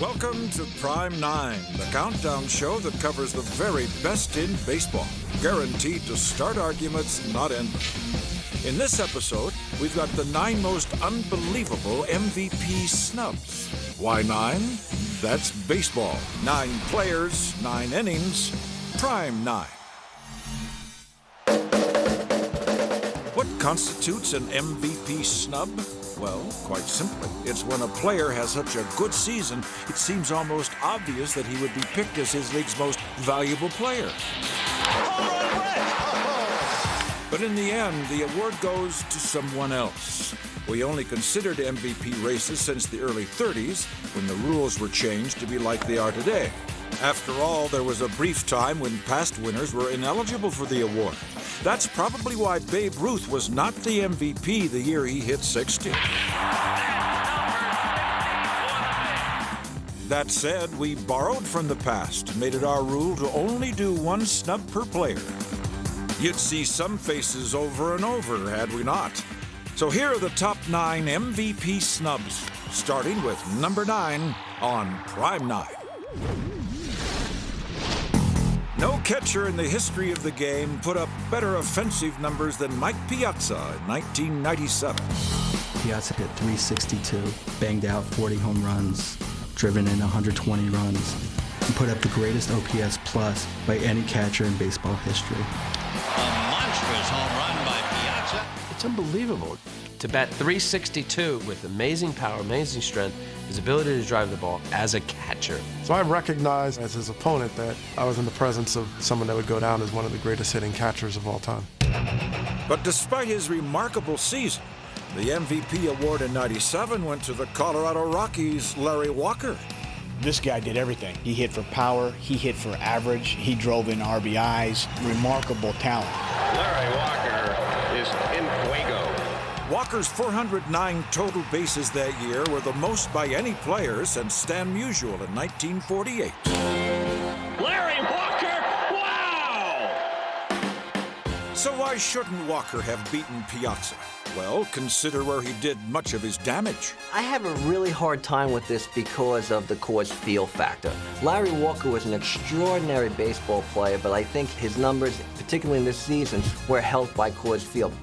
Welcome to Prime 9, the countdown show that covers the very best in baseball, guaranteed to start arguments, not end them. In this episode, we've got the 9 most unbelievable MVP snubs. Why 9? That's baseball. 9 players, 9 innings, Prime 9. What constitutes an MVP snub? Well, quite simply, it's when a player has such a good season, it seems almost obvious that he would be picked as his league's most valuable player. But in the end, the award goes to someone else. We only considered MVP races since the early 30s, when the rules were changed to be like they are today. After all, there was a brief time when past winners were ineligible for the award. That's probably why Babe Ruth was not the MVP the year he hit 60. That said, we borrowed from the past and made it our rule to only do 1 snub per player. You'd see some faces over and over, had we not. So here are the top 9 MVP snubs, starting with number 9 on Prime 9. No catcher in the history of the game put up better offensive numbers than Mike Piazza in 1997. Piazza hit .362, banged out 40 home runs, driven in 120 runs, and put up the greatest OPS plus by any catcher in baseball history. A monstrous home run by Piazza. It's unbelievable. To bat .362 with amazing power, amazing strength, his ability to drive the ball as a catcher. So I recognized as his opponent that I was in the presence of someone that would go down as one of the greatest hitting catchers of all time. But despite his remarkable season, the MVP award in '97 went to the Colorado Rockies' Larry Walker. This guy did everything. He hit for power, he hit for average, he drove in RBIs, remarkable talent. Larry Walker is in fuego. Walker's 409 total bases that year were the most by any player since Stan Musial in 1948. Larry Walker, wow! So why shouldn't Walker have beaten Piazza? Well, consider where he did much of his damage. I have a really hard time with this because of the Coors Field factor. Larry Walker was an extraordinary baseball player, but I think his numbers, particularly in this season, were helped by Coors Field.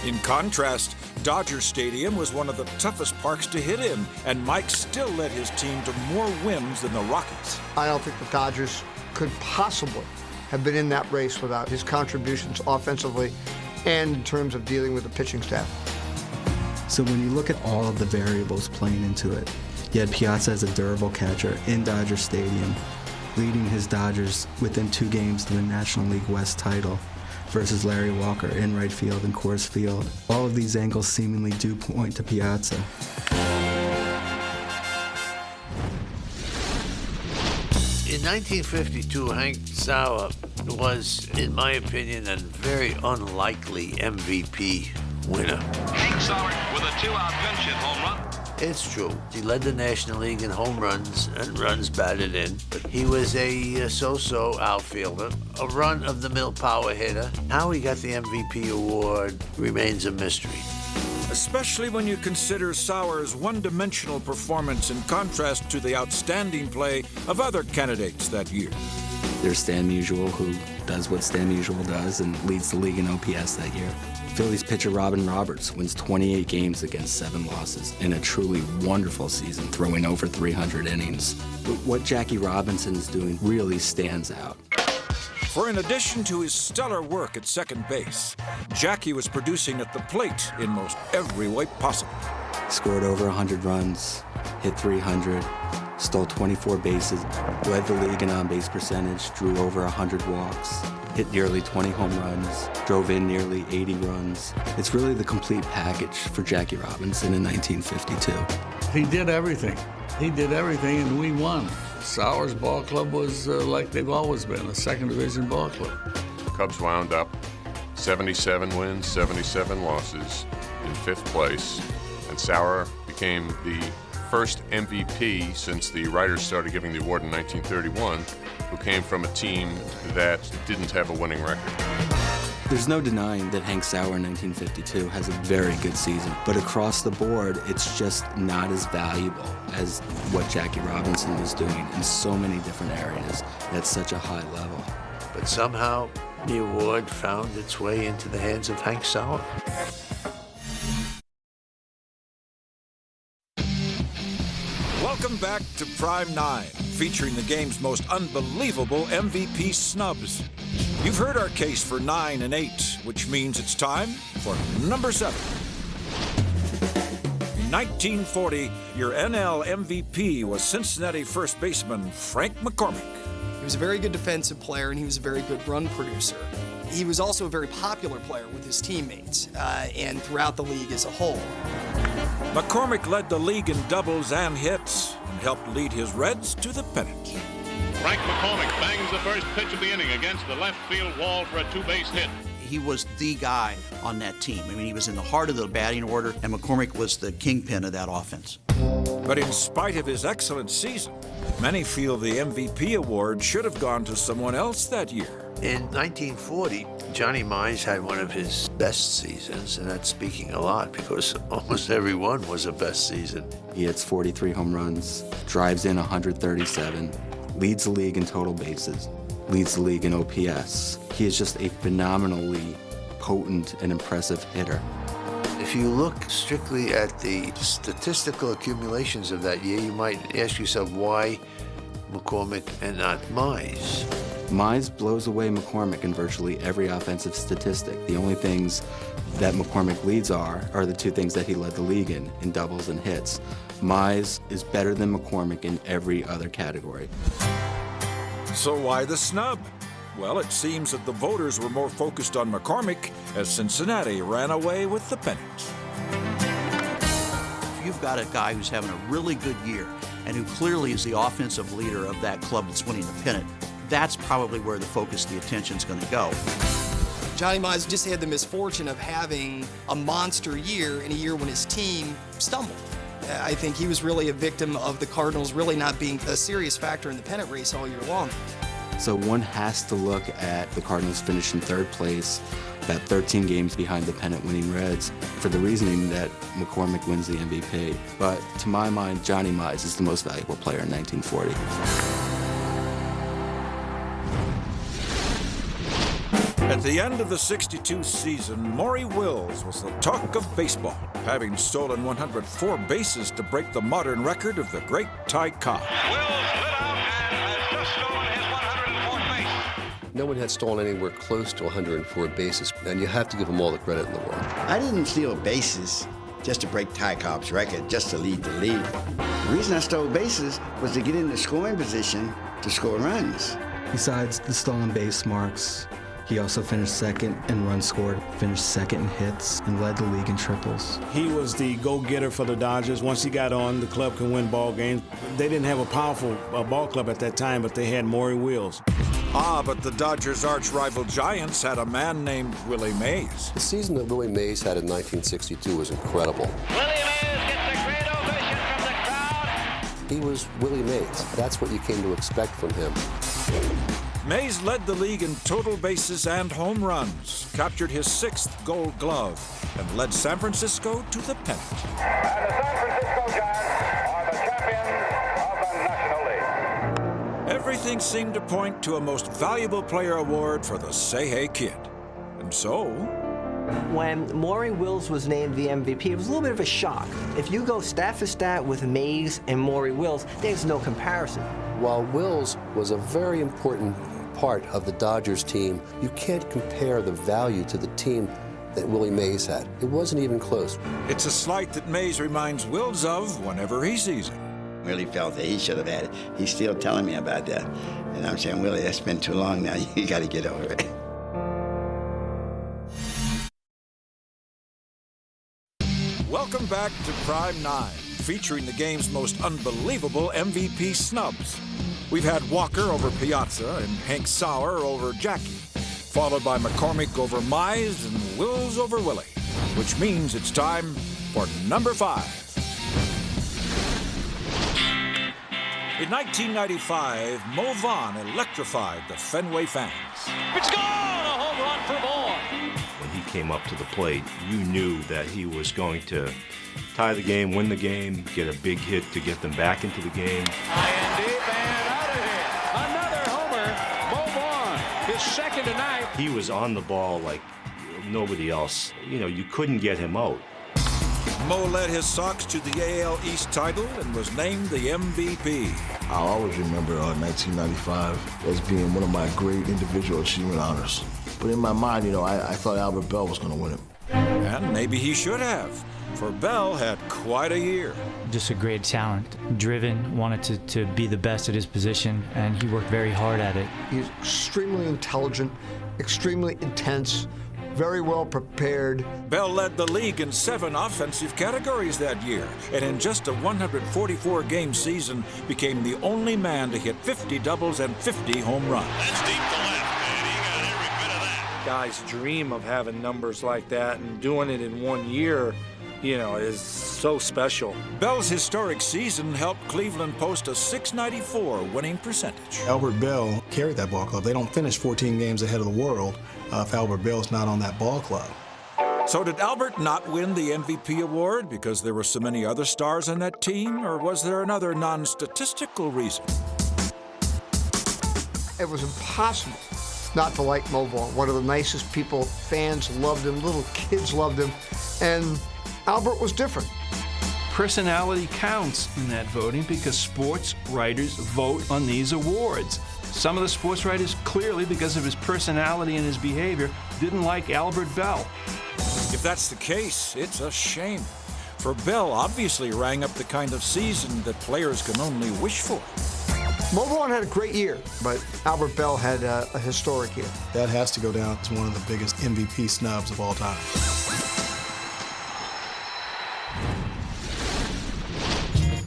In contrast, Dodger Stadium was one of the toughest parks to hit in, and Mike still led his team to more wins than the Rockies. I don't think the Dodgers could possibly have been in that race without his contributions offensively and in terms of dealing with the pitching staff. So when you look at all of the variables playing into it, you had Piazza as a durable catcher in Dodger Stadium, leading his Dodgers within 2 games to the National League West title, versus Larry Walker in right field and Coors Field. All of these angles seemingly do point to Piazza. In 1952, Hank Sauer was, in my opinion, a very unlikely MVP winner. Hank Sauer with a 2-out pinch hit home run. It's true. He led the National League in home runs and runs batted in. But he was a so-so outfielder, a run-of-the-mill power hitter. How he got the MVP award remains a mystery. Especially when you consider Sauer's one-dimensional performance in contrast to the outstanding play of other candidates that year. There's Stan Musial, who does what Stan Musial does and leads the league in OPS that year. Phillies pitcher Robin Roberts wins 28 games against 7 losses in a truly wonderful season, throwing over 300 innings. But what Jackie Robinson is doing really stands out. For in addition to his stellar work at second base, Jackie was producing at the plate in most every way possible. Scored over 100 runs, hit 300, stole 24 bases, led the league in on-base percentage, drew over 100 walks, hit nearly 20 home runs, drove in nearly 80 runs. It's really the complete package for Jackie Robinson in 1952. He did everything. He did everything, and we won. Sauer's ball club was like they've always been, a second division ball club. Cubs wound up 77 wins, 77 losses in 5th place, and Sauer became the first MVP since the writers started giving the award in 1931, who came from a team that didn't have a winning record. There's no denying that Hank Sauer in 1952 has a very good season, but across the board, it's just not as valuable as what Jackie Robinson was doing in so many different areas at such a high level. But somehow, the award found its way into the hands of Hank Sauer. Welcome back to Prime 9, featuring the game's most unbelievable MVP snubs. You've heard our case for 9 and 8, which means it's time for number 7. In 1940, your NL MVP was Cincinnati first baseman Frank McCormick. He was a very good defensive player, and he was a very good run producer. He was also a very popular player with his teammates and throughout the league as a whole. McCormick led the league in doubles and hits and helped lead his Reds to the pennant. Frank McCormick bangs the first pitch of the inning against the left field wall for a two-base hit. He was the guy on that team. I mean, he was in the heart of the batting order, and McCormick was the kingpin of that offense. But in spite of his excellent season, many feel the MVP award should have gone to someone else that year. In 1940, Johnny Mize had one of his best seasons, and that's speaking a lot because almost every one was a best season. He hits 43 home runs, drives in 137, leads the league in total bases, leads the league in OPS. He is just a phenomenally potent and impressive hitter. If you look strictly at the statistical accumulations of that year, you might ask yourself why McCormick and not Mize. Mize blows away McCormick in virtually every offensive statistic. The only things that McCormick leads are the two things that he led the league in doubles and hits. Mize is better than McCormick in every other category. So why the snub? Well, it seems that the voters were more focused on McCormick as Cincinnati ran away with the pennant. If you've got a guy who's having a really good year and who clearly is the offensive leader of that club that's winning the pennant, that's probably where the focus, the attention's going to go. Johnny Mize just had the misfortune of having a monster year in a year when his team stumbled. I think he was really a victim of the Cardinals really not being a serious factor in the pennant race all year long. So one has to look at the Cardinals finishing third place, about 13 games behind the pennant-winning Reds, for the reasoning that McCormick wins the MVP. But to my mind, Johnny Mize is the most valuable player in 1940. At the end of the '62 season, Maury Wills was the talk of baseball, having stolen 104 bases to break the modern record of the great Ty Cobb. No one had stolen anywhere close to 104 bases, and you have to give him all the credit in the world. I didn't steal bases just to break Ty Cobb's record, just to lead the league. The reason I stole bases was to get in the scoring position to score runs. Besides the stolen base marks, he also finished second in runs scored, finished second in hits, and led the league in triples. He was the go-getter for the Dodgers. Once he got on, the club could win ball games. They didn't have a powerful ball club at that time, but they had Maury Wills. But the Dodgers' arch-rival Giants had a man named Willie Mays. The season that Willie Mays had in 1962 was incredible. Willie Mays gets a great ovation from the crowd. He was Willie Mays. That's what you came to expect from him. Mays led the league in total bases and home runs, captured his 6th Gold Glove, and led San Francisco to the pennant. And the San Francisco Giants are the champions of the National League. Everything seemed to point to a Most Valuable Player award for the Say Hey Kid. And so, when Maury Wills was named the MVP, it was a little bit of a shock. If you go stat for stat with Mays and Maury Wills, there's no comparison. While Wills was a very important part of the Dodgers team, you can't compare the value to the team that Willie Mays had. It wasn't even close. It's a slight that Mays reminds Wills of whenever he sees him. Willie felt that he should have had it. He's still telling me about that. And I'm saying, Willie, that's been too long now. You got to get over it. Welcome back to Prime 9, featuring the game's most unbelievable MVP snubs. We've had Walker over Piazza and Hank Sauer over Jackie, followed by McCormick over Mize and Wills over Willie, which means it's time for number 5. In 1995, Mo Vaughn electrified the Fenway fans. It's gone! A home run for Moore. came up to the plate, you knew that he was going to tie the game, win the game, get a big hit to get them back into the game. High and deep and out of here. Another homer. Mo Vaughn, his second tonight. He was on the ball like nobody else. You know, you couldn't get him out. Mo led his Sox to the AL East title and was named the MVP. I'll always remember 1995 as being one of my great individual achievement honors. But in my mind, I thought Albert Bell was going to win it. And maybe he should have, for Bell had quite a year. Just a great talent, driven, wanted to be the best at his position, and he worked very hard at it. He's extremely intelligent, extremely intense, very well prepared. Bell led the league in 7 offensive categories that year, and in just a 144-game season became the only man to hit 50 doubles and 50 home runs. That's deep to left, and he got every bit of that. Guys dream of having numbers like that, and doing it in 1 year, is so special. Bell's historic season helped Cleveland post a .694 winning percentage. Albert Bell carried that ball club. They don't finish 14 games ahead of the world if Albert Bell's not on that ball club. So did Albert not win the MVP award because there were so many other stars on that team, or was there another non-statistical reason? It was impossible not to like Mo Vaughn. One of the nicest people, fans loved him, little kids loved him, and Albert was different. Personality counts in that voting because sports writers vote on these awards. Some of the sports writers clearly, because of his personality and his behavior, didn't like Albert Bell. If that's the case, it's a shame. For Bell obviously rang up the kind of season that players can only wish for. Mo Vaughn had a great year, but Albert Bell had a historic year. That has to go down as one of the biggest MVP snubs of all time.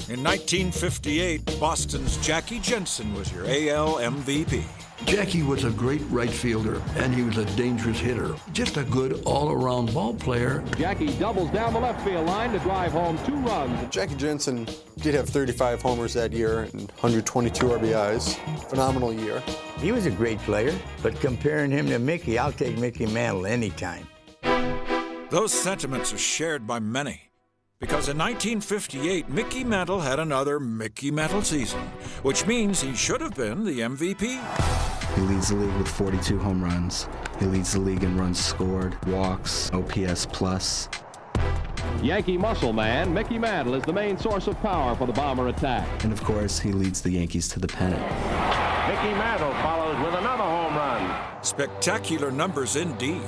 In 1958, Boston's Jackie Jensen was your AL MVP. Jackie was a great right fielder, and he was a dangerous hitter. Just a good all-around ball player. Jackie doubles down the left field line to drive home 2 runs. Jackie Jensen did have 35 homers that year and 122 RBIs. Phenomenal year. He was a great player, but comparing him to Mickey, I'll take Mickey Mantle anytime. Those sentiments are shared by many. Because in 1958, Mickey Mantle had another Mickey Mantle season, which means he should have been the MVP. He leads the league with 42 home runs. He leads the league in runs scored, walks, OPS plus. Yankee muscle man, Mickey Mantle is the main source of power for the Bomber attack. And of course, he leads the Yankees to the pennant. Mickey Mantle follows with another home run. Spectacular numbers indeed.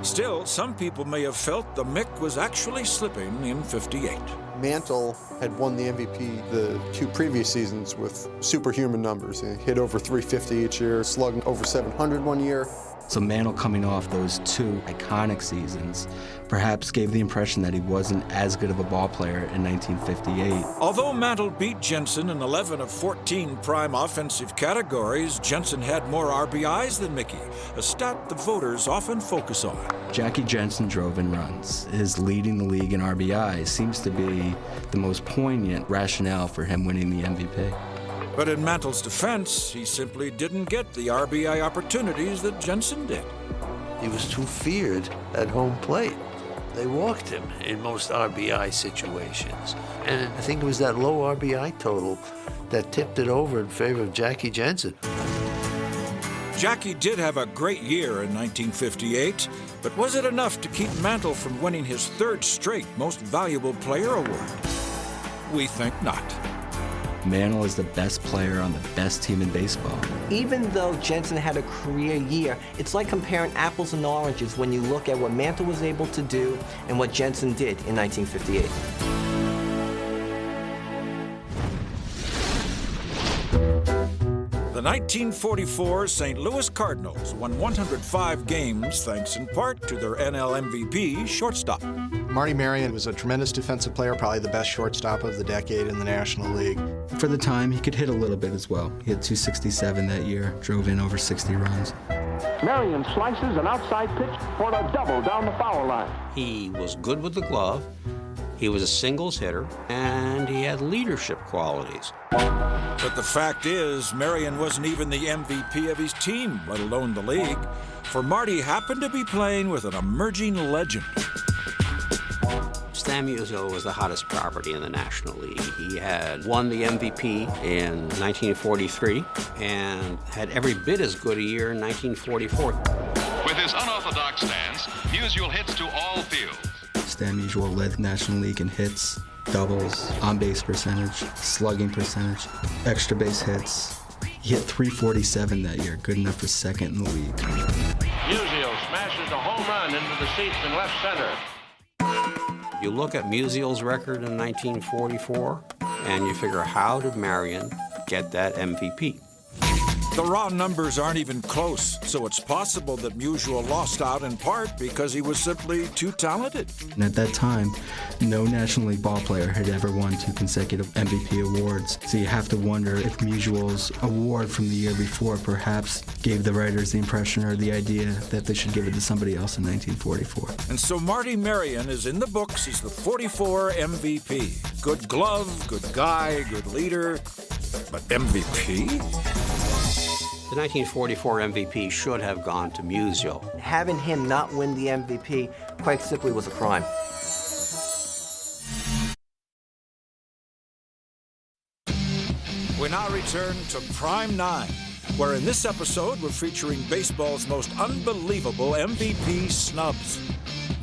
Still, some people may have felt the Mick was actually slipping in '58. Mantle had won the MVP the 2 previous seasons with superhuman numbers. He hit over 350 each year, slugged over 700 one year. So Mantle, coming off those 2 iconic seasons, perhaps gave the impression that he wasn't as good of a ball player in 1958. Although Mantle beat Jensen in 11 of 14 prime offensive categories, Jensen had more RBIs than Mickey, a stat the voters often focus on. Jackie Jensen drove in runs. His leading the league in RBIs seems to be the most poignant rationale for him winning the MVP. But in Mantle's defense, he simply didn't get the RBI opportunities that Jensen did. He was too feared at home plate. They walked him in most RBI situations. And I think it was that low RBI total that tipped it over in favor of Jackie Jensen. Jackie did have a great year in 1958, but was it enough to keep Mantle from winning his 3rd straight Most Valuable Player award? We think not. Mantle is the best player on the best team in baseball. Even though Jensen had a career year, it's like comparing apples and oranges when you look at what Mantle was able to do and what Jensen did in 1958. The 1944 St. Louis Cardinals won 105 games thanks in part to their NL MVP shortstop. Marty Marion was a tremendous defensive player, probably the best shortstop of the decade in the National League. For the time, he could hit a little bit as well. He had 267 that year, drove in over 60 runs. Marion slices an outside pitch for the double down the foul line. He was good with the glove. He was a singles hitter, and and he had leadership qualities. But the fact is, Marion wasn't even the MVP of his team, let alone the league. For Marty happened to be playing with an emerging legend. Stan Musial was the hottest property in the National League. He had won the MVP in 1943 and had every bit as good a year in 1944. With his unorthodox stance, Musial hits to all fields. Stan Musial led the National League in hits, doubles, on-base percentage, slugging percentage, extra base hits. He hit .347 that year, good enough for second in the league. Musial smashes a home run into the seats in left center. You look at Musial's record in 1944, and you figure, how did Marion get that MVP? The raw numbers aren't even close, so it's possible that Musial lost out in part because he was simply too talented. And at that time, no National League ball player had ever won 2 consecutive MVP awards. So you have to wonder if Musial's award from the year before perhaps gave the writers the impression or the idea that they should give it to somebody else in 1944. And so Marty Marion is in the books as the 44 MVP. Good glove, good guy, good leader, but MVP? The 1944 MVP should have gone to Musial. Having him not win the MVP, quite simply, was a crime. We now return to Prime 9, where in this episode we're featuring baseball's most unbelievable MVP snubs.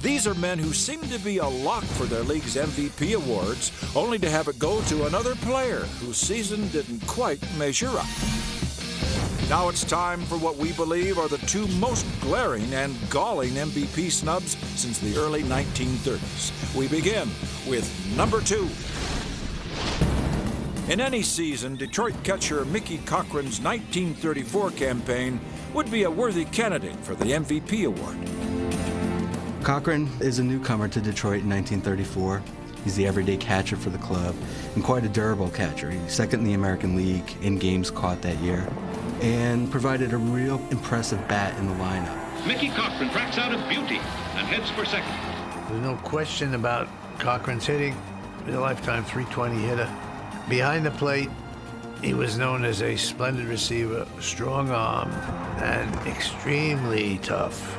These are men who seem to be a lock for their league's MVP awards, only to have it go to another player whose season didn't quite measure up. Now it's time for what we believe are the 2 most glaring and galling MVP snubs since the early 1930s. We begin with number 2. In any season, Detroit catcher Mickey Cochran's 1934 campaign would be a worthy candidate for the MVP award. Cochran is a newcomer to Detroit in 1934. He's the everyday catcher for the club and quite a durable catcher. He's second in the American League in games caught that year and provided a real impressive bat in the lineup. Mickey Cochran cracks out a beauty and heads for second. There's no question about Cochran's hitting. He's a lifetime .320 hitter. Behind the plate, he was known as a splendid receiver, strong arm, and extremely tough.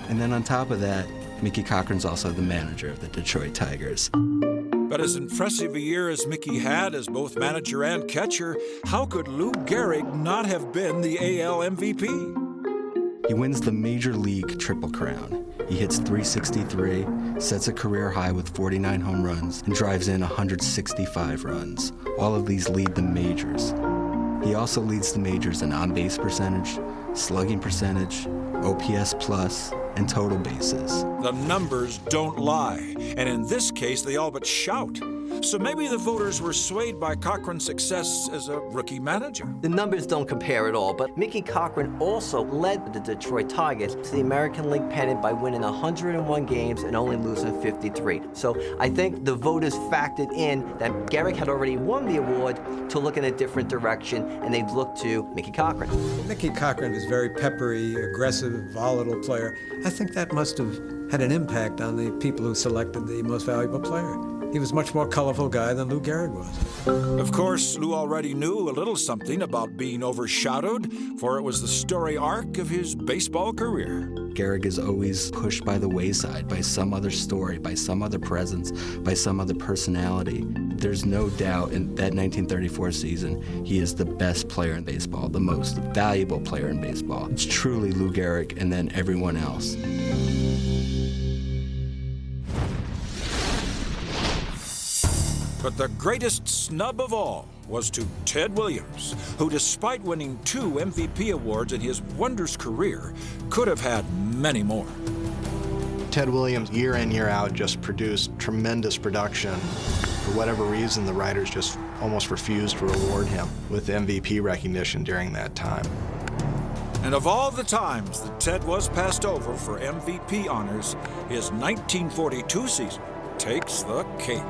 And then on top of that, Mickey Cochran's also the manager of the Detroit Tigers. But as impressive a year as Mickey had as both manager and catcher, how could Lou Gehrig not have been the AL MVP? He wins the Major League Triple Crown. He hits .363, sets a career high with 49 home runs, and drives in 165 runs. All of these lead the majors. He also leads the majors in on-base percentage, slugging percentage, OPS plus, and total bases. The numbers don't lie, and in this case, they all but shout. So maybe the voters were swayed by Cochran's success as a rookie manager. The numbers don't compare at all, but Mickey Cochran also led the Detroit Tigers to the American League pennant by winning 101 games and only losing 53. So I think the voters factored in that Gehrig had already won the award to look in a different direction, and they've looked to Mickey Cochran. Mickey Cochran is a very peppery, aggressive, volatile player. I think that must have had an impact on the people who selected the most valuable player. He was a much more colorful guy than Lou Gehrig was. Of course, Lou already knew a little something about being overshadowed, for it was the story arc of his baseball career. Gehrig is always pushed by the wayside, by some other story, by some other presence, by some other personality. There's no doubt in that 1934 season, he is the best player in baseball, the most valuable player in baseball. It's truly Lou Gehrig and then everyone else. But the greatest snub of all was to Ted Williams, who despite winning 2 MVP awards in his wondrous career, could have had many more. Ted Williams, year in, year out, just produced tremendous production. For whatever reason, the writers just almost refused to reward him with MVP recognition during that time. And of all the times that Ted was passed over for MVP honors, his 1942 season takes the cake.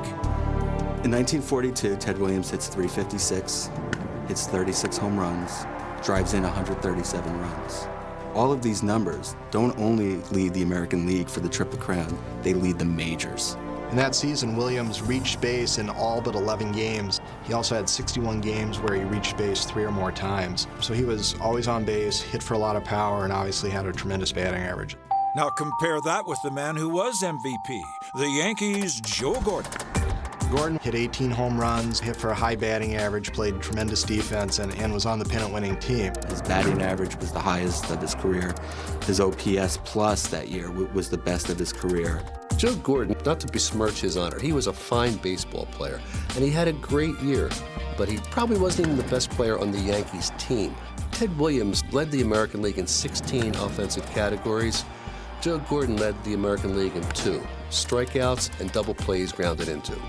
In 1942, Ted Williams hits .356, hits 36 home runs, drives in 137 runs. All of these numbers don't only lead the American League for the Triple Crown, they lead the majors. In that season, Williams reached base in all but 11 games. He also had 61 games where he reached base 3 or more times. So he was always on base, hit for a lot of power, and obviously had a tremendous batting average. Now compare that with the man who was MVP, the Yankees' Joe Gordon. Gordon hit 18 home runs, hit for a high batting average, played tremendous defense, and was on the pennant-winning team. His batting average was the highest of his career. His OPS plus that year was the best of his career. Joe Gordon, not to besmirch his honor, he was a fine baseball player, and he had a great year, but he probably wasn't even the best player on the Yankees team. Ted Williams led the American League in 16 offensive categories. Joe Gordon led the American League in 2, strikeouts and double plays grounded into.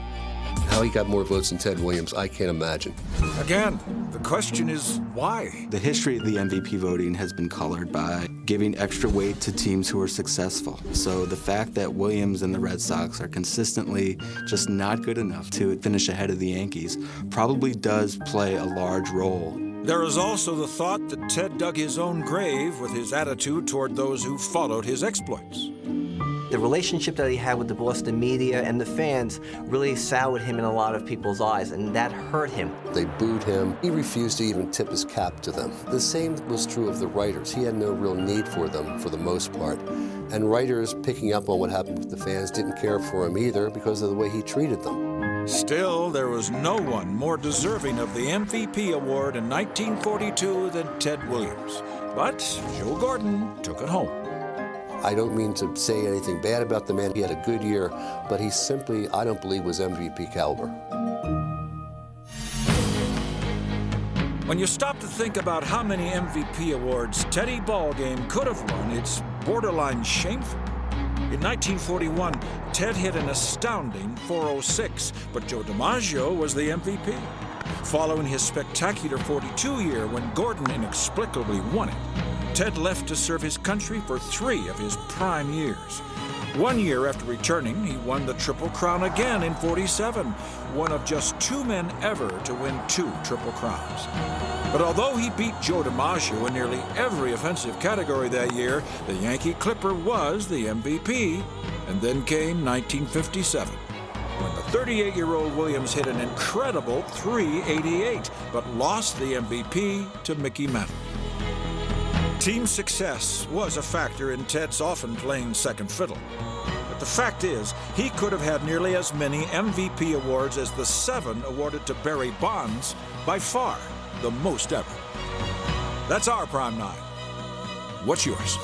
How he got more votes than Ted Williams, I can't imagine. Again, the question is why? The history of the MVP voting has been colored by giving extra weight to teams who are successful. So the fact that Williams and the Red Sox are consistently just not good enough to finish ahead of the Yankees probably does play a large role. There is also the thought that Ted dug his own grave with his attitude toward those who followed his exploits. The relationship that he had with the Boston media and the fans really soured him in a lot of people's eyes, and that hurt him. They booed him. He refused to even tip his cap to them. The same was true of the writers. He had no real need for them for the most part. And writers picking up on what happened with the fans didn't care for him either because of the way he treated them. Still, there was no one more deserving of the MVP award in 1942 than Ted Williams. But Joe Gordon took it home. I don't mean to say anything bad about the man. He had a good year, but he simply, I don't believe, was MVP caliber. When you stop to think about how many MVP awards Teddy Ballgame could have won, it's borderline shameful. In 1941, Ted hit an astounding .406, but Joe DiMaggio was the MVP. Following his spectacular 42 year when Gordon inexplicably won it, Ted left to serve his country for 3 of his prime years. 1 year after returning, he won the Triple Crown again in '47, one of just 2 men ever to win 2 Triple Crowns. But although he beat Joe DiMaggio in nearly every offensive category that year, the Yankee Clipper was the MVP. And then came 1957, when the 38-year-old Williams hit an incredible .388, but lost the MVP to Mickey Mantle. Team success was a factor in Ted's often playing second fiddle. But the fact is, he could have had nearly as many MVP awards as the 7 awarded to Barry Bonds, by far the most ever. That's our Prime 9. What's yours?